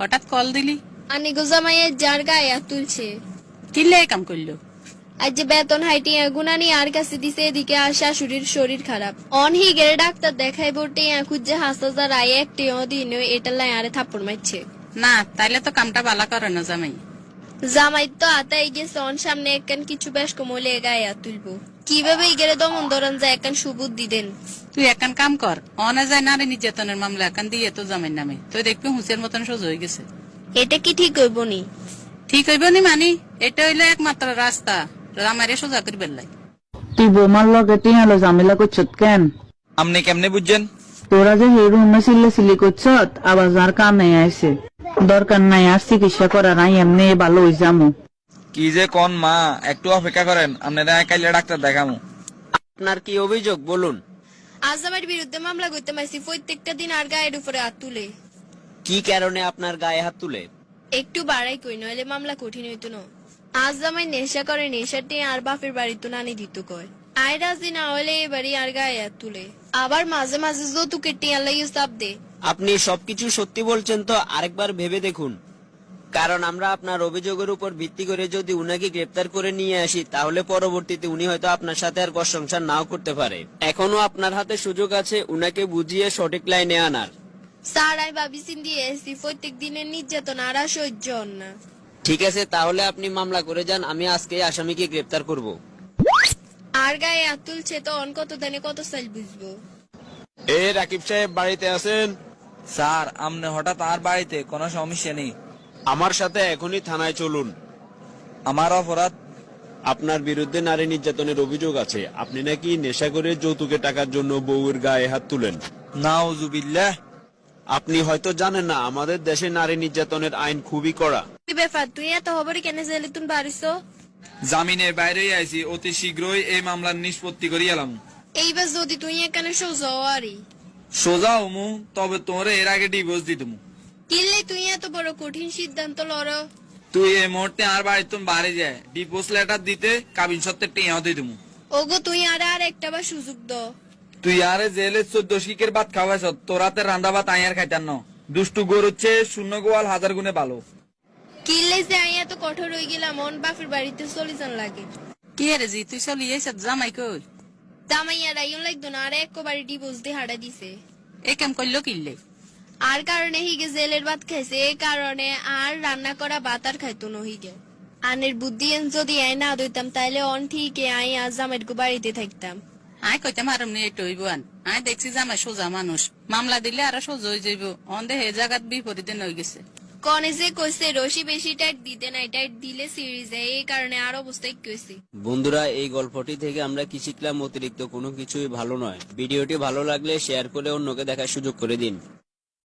হঠাৎ কল দিলি? আনি গোজামাইয়ের যার গায়ে হাত তুলছে। কিল্লে কাম করলো? আজ যে বেতন হাইটিয়া গুনানি আর কাছে দিছে, এদিকে আর শাশুড়ির শরীর খারাপ। অনহি গেলে ডাক্তার দেখাই বটে খুঁজে হাসতা রায় একটি দিন এটা লাই আরে থাপ্পড় মারছে। না তাইলে তো কামটা বালা করে না জামাই। জামাই তো আতাই গেছে অন সামনে একখান কিছু বেশ কমলে গায়ে হাত তুলবো কিভাবে গেলে দমন ধরন যায় একখান সুবুদ্ধি দেন। তুই একখান কাম কর, অনে যায় নারী নির্যাতনের মামলা একখান দিয়ে তো জামাই নামে, তুই দেখবি হুঁসের মতন সোজা হয়ে গেছে। এটা কি ঠিক হইব নি? ঠিক হইব নি মানি, এটা হইলো একমাত্র রাস্তা জামাইরে সোজা করি বেল্লাই। তুই বোমার লগে টিয়ালো ঝামেলা করছত কেন? আপনি কেমনে বুঝছেন? তোরা যে হেরু না সিল্লি করছত, আবার যার কানে আইছে দরকার নাই আর চিকিৎসা করা নাই, এমনি ভালো হয়ে যামু। কি যে কোন মা, একটু অপেক্ষা করেন, আপনারা কাইলে ডাক্তার দেখামু। আপনার কি অভিযোগ বলুন? আজ আমার বিরুদ্ধে মামলা করতে মাইছি, প্রত্যেকটা দিন আর গায়ের উপরে হাত তুলে। কি কারণে আপনার গায়ে হাত তুলে? একটু বাড়াই কই নইলে মামলা কঠিন হইতো না। আজ জামাই নেশা করে, নেশাটি আর বাপের বাড়ি তো নানি দিত কয়। আয় রাজি না হলে এবারই আর গায়ে হাত তুলে, আবার মাঝে মাঝে যৌতুকের টিয়া লাগিয়ে চাপ দে। আপনি সবকিছু সত্যি বলছেন তো আরেকবার ভেবে দেখুন, কারণ আমরা আপনার অভিযোগের উপর ভিত্তি করে যদি উনাকে গ্রেপ্তার করে নিয়ে আসি, তাহলে পরবর্তীতে উনি হয়তো আপনার সাথে আর ঘর সংসার নাও করতে পারে। এখনো আপনার হাতে সুযোগ আছে উনাকে বুঝিয়ে সঠিক লাইনে আনার। স্যার আমি ভাবি চিন্তি এসি প্রত্যেক দিনের নির্যাতন আর সহ্য হন না। ঠিক আছে, তাহলে আপনি মামলা করে যান, আমি আজকে আসামিকে গ্রেপ্তার করব। আর গায়ে হাত তুলছে তো অন কত দানে কত সাল বুঝবো। এ রাকিব সাহেব বাড়িতে আছেন? স্যার আপনি হঠাৎ আর বাড়িতে কোনো সমস্যা নেই? আমার সাথে এখনই থানায় চলুন। আমার অপরাধ? আপনার বিরুদ্ধে নারী নির্যাতনের অভিযোগ আছে। আপনি নাকি নেশা করে যৌতুকের টাকার জন্য বউয়ের গায়ে হাত তুলেন। নাউজুবিল্লাহ। আপনি হয়তো জানেন না, আমাদের দেশে নারী নির্যাতনের আইন খুবই কড়া। কি ব্যাপার, তুই এত খবরই কেন জেলে তুন বাড়িছো? জামিনের বাইরেই আইছি, অতি শীঘ্রই এই মামলার নিষ্পত্তি করি এলাম। এইবার যদি তুই এখানে সোজা আরি সোজা হমু, তবে তোরে এর আগে ডিভোর্স দিতমু। কিনলে তুই এত বড় কঠিন সিদ্ধান্ত লড়। তুই এই মুহূর্তে আর বাড়িতে বাড়ি যায় ডিভোর্স লেটার দিতে, কাবিন সত্ত্বের টিয়াও দিয়ে দিমু। ওগো তুই আর একটা বার সুযোগ দ। তুই আরে জেলে 14 শিকের ভাত খাওয়াইছ, তোরাতে রান্না ভাত আই আর খাইতাম না। দুষ্টু গরুচ্ছে শূন্য গোয়াল হাজার গুণে ভালো। কিনলে যে আমি এত কঠোর হয়ে গেলাম, মন বাপের বাড়িতে চলে যান লাগে। কি রে জি, তুই চলি এসে জামাই কই? জামাইয়ার আইন লাগতো না, আর একবারে ডিভোর্স দিয়ে হাঁটা দিছে। এই কাম করলো কিল্লে? আর কারণে হিগে জেলের ভাত খাইছে, এই কারণে আর রান্না করা ভাত আর খাইতো না হিগে। আনের বুদ্ধি যদি আই না দইতাম তাইলে অন ঠিক আই আজ জামাইর বাড়িতে থাকতাম। আয় কইতাম আর এমনি একটু হইব আন। আয় দেখছি জামাই সোজা মানুষ, মামলা দিলে আর সোজা হয়ে যাইব। অন্ধে হে জায়গাত বিপরীতে নই গেছে। কনে যে কইছে রশি বেশি টাইট দিতে নাই, টাইট দিলে সিঁড়ি যায়, এই কারণে আর অবস্থা কইছে। বন্ধুরা, এই গল্পটি থেকে আমরা কি শিখলাম? অতিরিক্ত কোনো কিছুই ভালো নয়। ভিডিওটি ভালো লাগলে শেয়ার করে অন্যকে দেখার সুযোগ করে দিন।